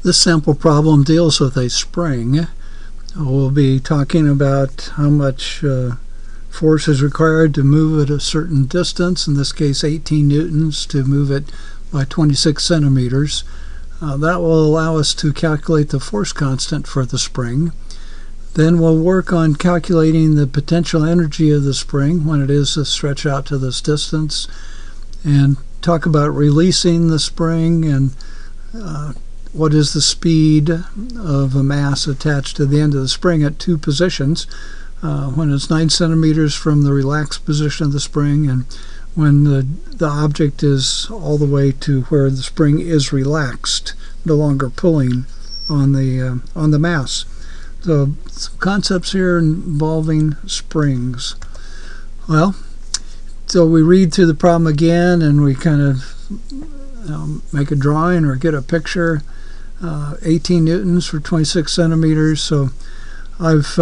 This sample problem deals with a spring. We'll be talking about how much force is required to move it a certain distance, in this case 18 newtons to move it by 26 centimeters. That will allow us to calculate the force constant for the spring. Then we'll work on calculating the potential energy of the spring when it is stretched out to this distance, and talk about releasing the spring and what is the speed of a mass attached to the end of the spring at two positions, when it's 9 centimeters from the relaxed position of the spring and when the object is all the way to where the spring is relaxed, no longer pulling on the mass. So some concepts here involving springs. Well, so we read through the problem again and we kind of make a drawing or get a picture. 18 newtons for 26 centimeters. So I've,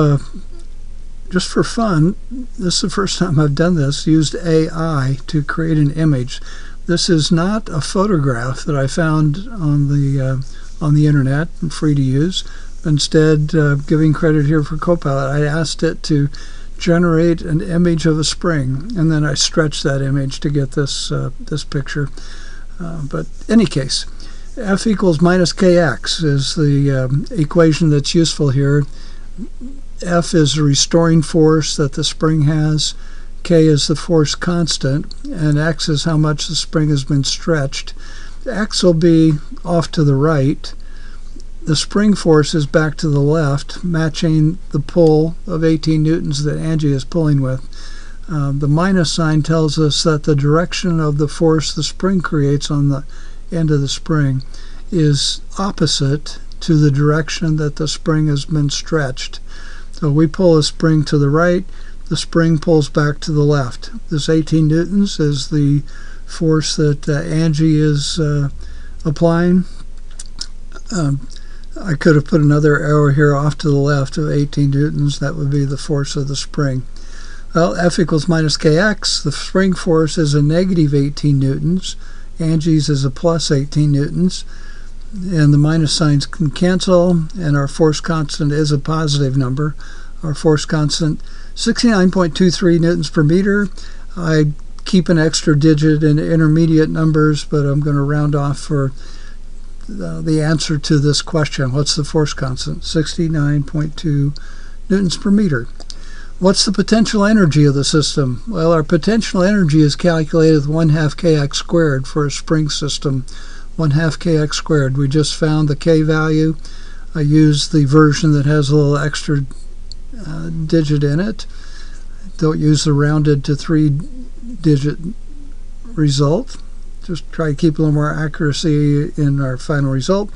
just for fun, this is the first time I've done this, used AI to create an image. This is not a photograph that I found on the internet and free to use. Instead, giving credit here for Copilot, I asked it to generate an image of a spring, and then I stretched that image to get this picture. But in any case, F equals minus kx is the equation that's useful here. F is the restoring force that the spring has, k is the force constant, and x is how much the spring has been stretched. X will be off to the right. The spring force is back to the left, matching the pull of 18 newtons that Angie is pulling with. The minus sign tells us that the direction of the force the spring creates on the end of the spring is opposite to the direction that the spring has been stretched. So we pull a spring to the right, the spring pulls back to the left. This 18 newtons is the force that Angie is applying. I could have put another arrow here off to the left of 18 newtons. That would be the force of the spring. Well, F equals minus kx. The spring force is a negative 18 newtons. Angie's is a plus 18 newtons. And the minus signs can cancel, and our force constant is a positive number. Our force constant, 69.23 newtons per meter. I keep an extra digit in intermediate numbers, but I'm going to round off for the answer to this question. What's the force constant? 69.2 newtons per meter. What's the potential energy of the system? Well, our potential energy is calculated with 1/2 kx squared for a spring system. 1/2 kx squared. We just found the k value. I used the version that has a little extra digit in it. Don't use the rounded to 3-digit result. Just try to keep a little more accuracy in our final result.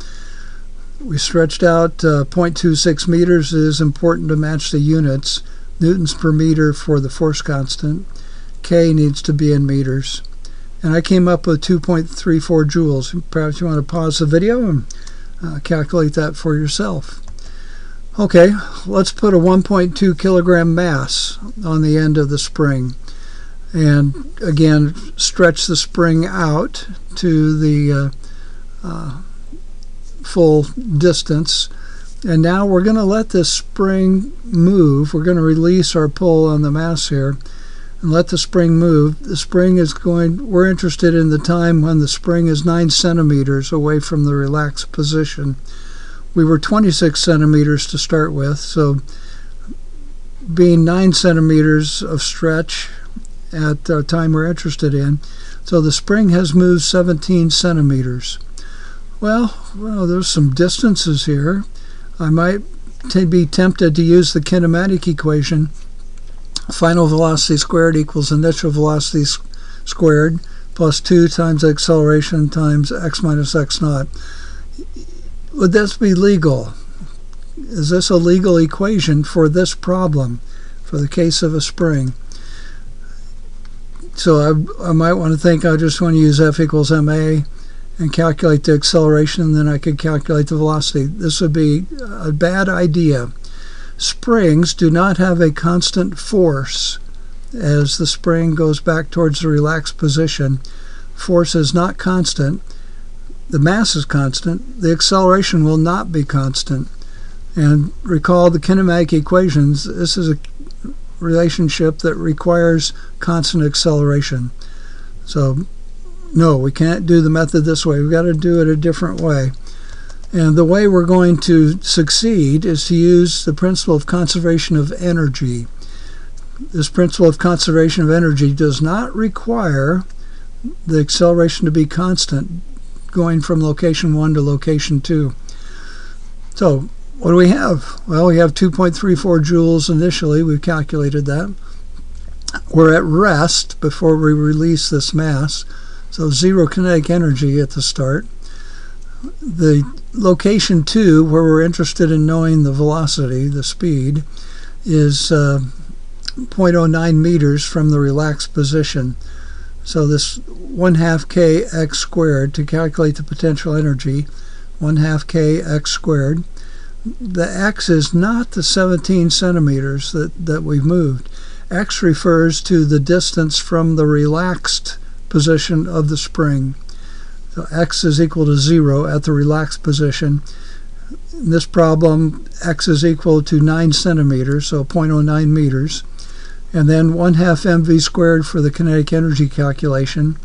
We stretched out 0.26 meters. It is important to match the units. Newtons per meter for the force constant. K needs to be in meters. And I came up with 2.34 joules. Perhaps you want to pause the video and calculate that for yourself. Okay, let's put a 1.2 kilogram mass on the end of the spring. And again, stretch the spring out to the full distance. And now we're going to let this spring move. We're going to release our pull on the mass here and let the spring move. The spring is we're interested in the time when the spring is 9 centimeters away from the relaxed position. We were 26 centimeters to start with, so being 9 centimeters of stretch at the time we're interested in. So the spring has moved 17 centimeters. Well, there's some distances here. I might be tempted to use the kinematic equation. Final velocity squared equals initial velocity squared plus 2 times acceleration times x minus x naught. Would this be legal? Is this a legal equation for this problem, for the case of a spring? So I might want to think I just want to use F equals ma and calculate the acceleration, and then I could calculate the velocity. This would be a bad idea. Springs do not have a constant force as the spring goes back towards the relaxed position. Force is not constant. the mass is constant, the acceleration will not be constant. And recall the kinematic equations. This is a relationship that requires constant acceleration. So no, we can't do the method this way. We've got to do it a different way. And the way we're going to succeed is to use the principle of conservation of energy. This principle of conservation of energy does not require the acceleration to be constant going from location 1 to location 2. So what do we have? Well, we have 2.34 joules initially. We've calculated that. We're at rest before we release this mass, so zero kinetic energy at the start. The location 2, where we're interested in knowing the velocity, the speed, is 0.09 meters from the relaxed position. So this 1/2 kx squared, to calculate the potential energy, 1/2 kx squared. The x is not the 17 centimeters that we've moved. X refers to the distance from the relaxed position of the spring. So x is equal to 0 at the relaxed position. In this problem, x is equal to 9 centimeters, so 0.09 meters. And then 1/2 mv squared for the kinetic energy calculation.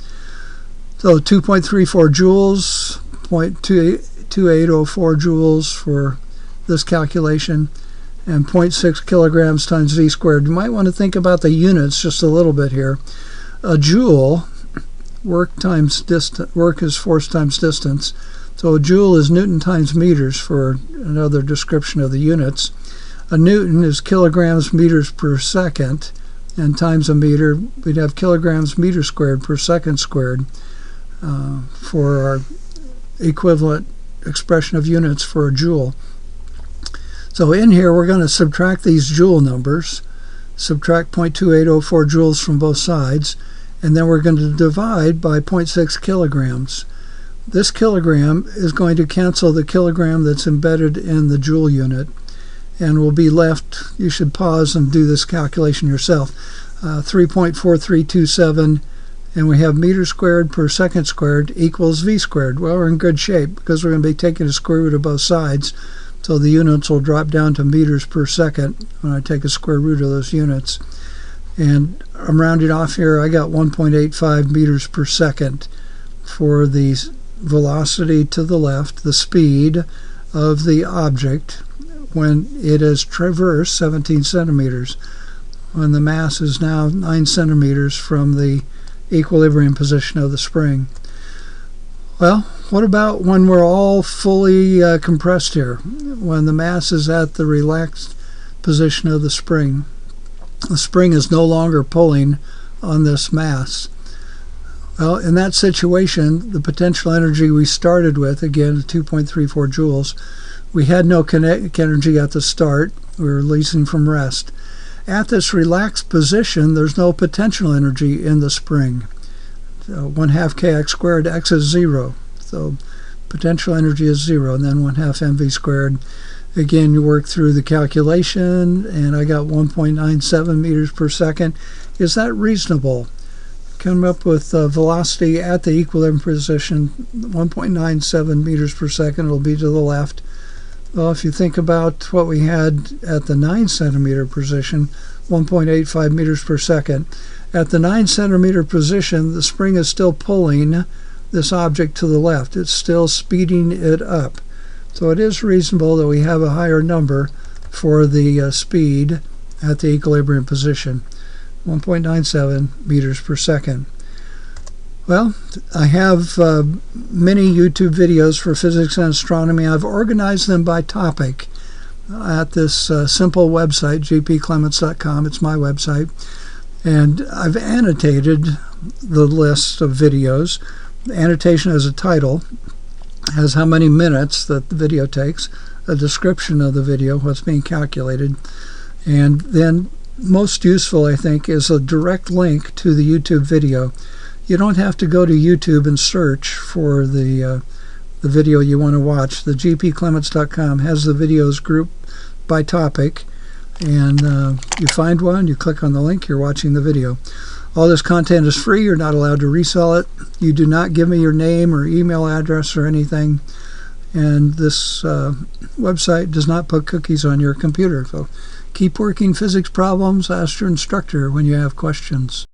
So 2.34 joules, 0.2804 joules for this calculation, and 0.6 kilograms times v squared. You might want to think about the units just a little bit here. A joule, work is force times distance. So a joule is Newton times meters for another description of the units. A Newton is kilograms meters per second, and times a meter, we'd have kilograms meter squared per second squared for our equivalent expression of units for a joule. So in here we're going to subtract these joule numbers, subtract 0.2804 joules from both sides, and then we're going to divide by 0.6 kilograms. This kilogram is going to cancel the kilogram that's embedded in the joule unit, and will be left, you should pause and do this calculation yourself, 3.4327, and we have meters squared per second squared equals v squared. Well, we're in good shape because we're going to be taking a square root of both sides, so the units will drop down to meters per second when I take a square root of those units. And I'm rounding off here. I got 1.85 meters per second for the velocity to the left, the speed of the object when it has traversed 17 centimeters, when the mass is now 9 centimeters from the equilibrium position of the spring. Well, what about when we're all fully compressed here, when the mass is at the relaxed position of the spring? The spring is no longer pulling on this mass. Well, in that situation, the potential energy we started with, again, 2.34 joules, we had no kinetic energy at the start. We were releasing from rest. At this relaxed position, there's no potential energy in the spring. So 1/2 kx squared, x is 0. So potential energy is 0, and then 1/2 mv squared. Again, you work through the calculation, and I got 1.97 meters per second. Is that reasonable? Come up with velocity at the equilibrium position, 1.97 meters per second. It'll be to the left. Well, if you think about what we had at the 9 centimeter position, 1.85 meters per second. At the 9 centimeter position, the spring is still pulling this object to the left. It's still speeding it up. So it is reasonable that we have a higher number for the speed at the equilibrium position, 1.97 meters per second. Well, I have many YouTube videos for physics and astronomy. I've organized them by topic at this simple website, gpclements.com. It's my website. And I've annotated the list of videos. The annotation has a title, has how many minutes that the video takes, a description of the video, what's being calculated, and then most useful, I think, is a direct link to the YouTube video. You don't have to go to YouTube and search for the video you want to watch. The gpclements.com has the videos grouped by topic, and you find one, you click on the link, you're watching the video. All this content is free. You're not allowed to resell it. You do not give me your name or email address or anything. And this website does not put cookies on your computer. So keep working physics problems. Ask your instructor when you have questions.